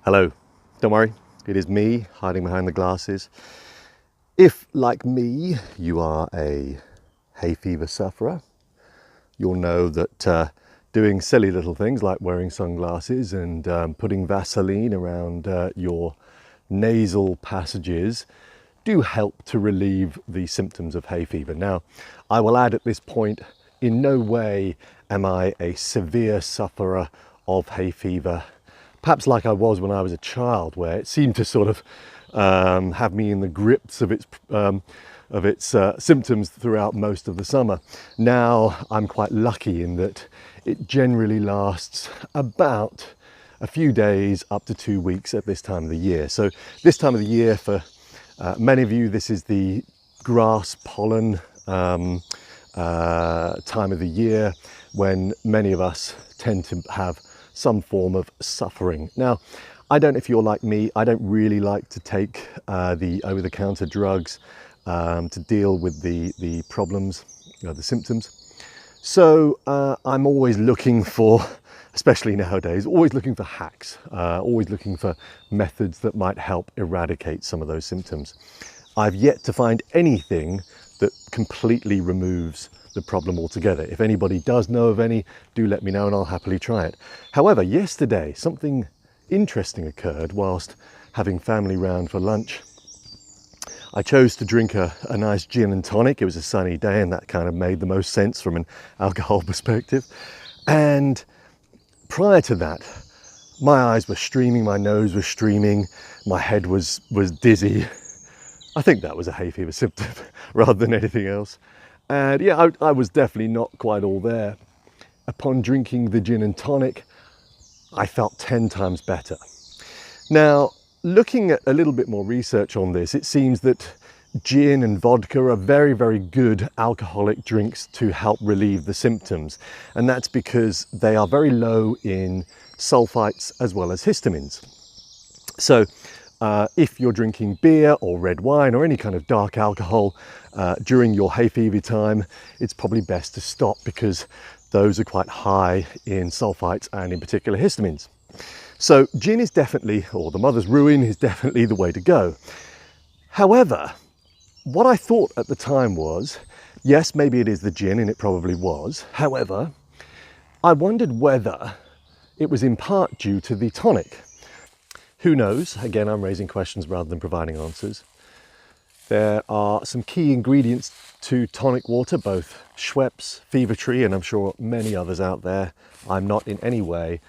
Hello, don't worry, it is me hiding behind the glasses. If, like me, you are a hay fever sufferer, you'll know that doing silly little things like wearing sunglasses and putting Vaseline around your nasal passages do help to relieve the symptoms of hay fever. Now, I will add at this point, in no way am I a severe sufferer of hay fever. Perhaps like I was when I was a child, where it seemed to sort of have me in the grips of its symptoms throughout most of the summer. Now I'm quite lucky in that it generally lasts about a few days up to 2 weeks at this time of the year. So this time of the year, for many of you, this is the grass pollen time of the year when many of us tend to have some form of suffering. Now, I don't know if you're like me, I don't really like to take the over-the-counter drugs to deal with the problems, the symptoms. So I'm always looking for, especially nowadays, always looking for hacks, always looking for methods that might help eradicate some of those symptoms. I've yet to find anything that completely removes the problem altogether. If anybody does know of any, do let me know and I'll happily try it. However, yesterday something interesting occurred whilst having family round for lunch. I chose to drink a nice gin and tonic. It was a sunny day and that kind of made the most sense from an alcohol perspective. And prior to that, my eyes were streaming, my nose was streaming, my head was dizzy. I think that was a hay fever symptom rather than anything else. And yeah, I was definitely not quite all there. Upon drinking the gin and tonic, I felt 10 times better. Now, looking at a little bit more research on this, it seems that gin and vodka are very, very good alcoholic drinks to help relieve the symptoms. And that's because they are very low in sulfites as well as histamines. So if you're drinking beer or red wine or any kind of dark alcohol during your hay fever time, it's probably best to stop because those are quite high in sulfites and in particular histamines. So gin is definitely, or the mother's ruin is definitely the way to go. However, what I thought at the time was, yes, maybe it is the gin, and it probably was. However, I wondered whether it was in part due to the tonic. Who knows? Again, I'm raising questions rather than providing answers. There are some key ingredients to tonic water, both Schweppes, Fever Tree, and I'm sure many others out there. I'm not in any way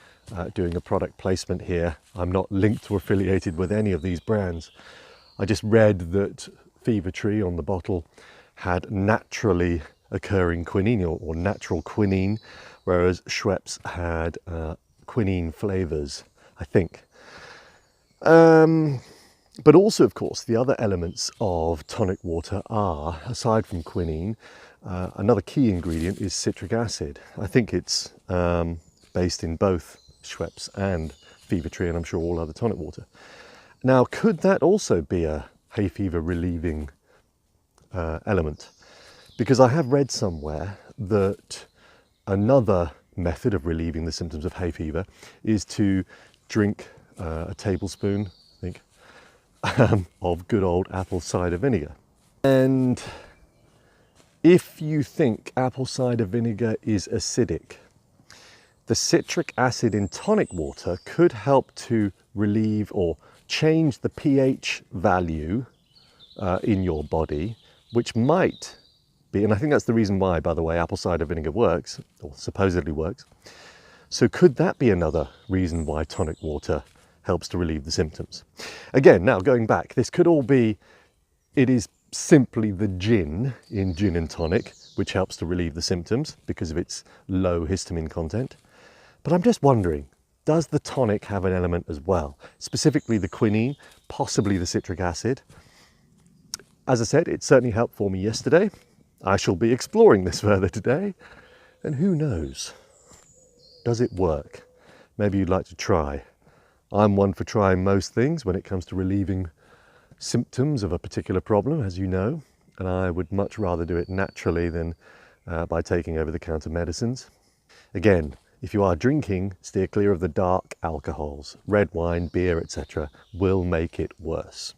doing a product placement here. I'm not linked or affiliated with any of these brands. I just read that Fever Tree on the bottle had naturally occurring quinine or natural quinine, whereas Schweppes had quinine flavors, I think. But also, of course, the other elements of tonic water are, aside from quinine, another key ingredient is citric acid. I think it's based in both Schweppes and Fever Tree, and I'm sure all other tonic water. Now, could that also be a hay fever relieving element? Because I have read somewhere that another method of relieving the symptoms of hay fever is to drink a tablespoon, I think, of good old apple cider vinegar. And if you think apple cider vinegar is acidic, the citric acid in tonic water could help to relieve or change the pH value in your body, which might be, and I think that's the reason why, by the way, apple cider vinegar works, or supposedly works. So could that be another reason why tonic water helps to relieve the symptoms? Again, now going back, this could all be, it is simply the gin in gin and tonic which helps to relieve the symptoms because of its low histamine content. But I'm just wondering, does the tonic have an element as well? Specifically the quinine, possibly the citric acid. As I said, it certainly helped for me yesterday. I shall be exploring this further today. And who knows? Does it work? Maybe you'd like to try. I'm one for trying most things when it comes to relieving symptoms of a particular problem, as you know, and I would much rather do it naturally than by taking over-the-counter medicines. Again, If you are drinking, steer clear of the dark alcohols. Red wine, beer, etc. will make it worse.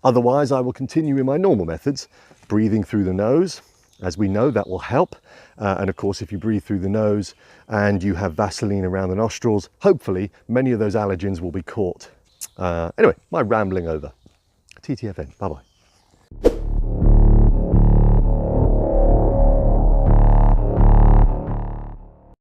Otherwise, I will continue in my normal methods, breathing through the nose. As we know, that will help. And of course, if you breathe through the nose and you have Vaseline around the nostrils, hopefully many of those allergens will be caught. Anyway, my rambling over. TTFN, bye-bye.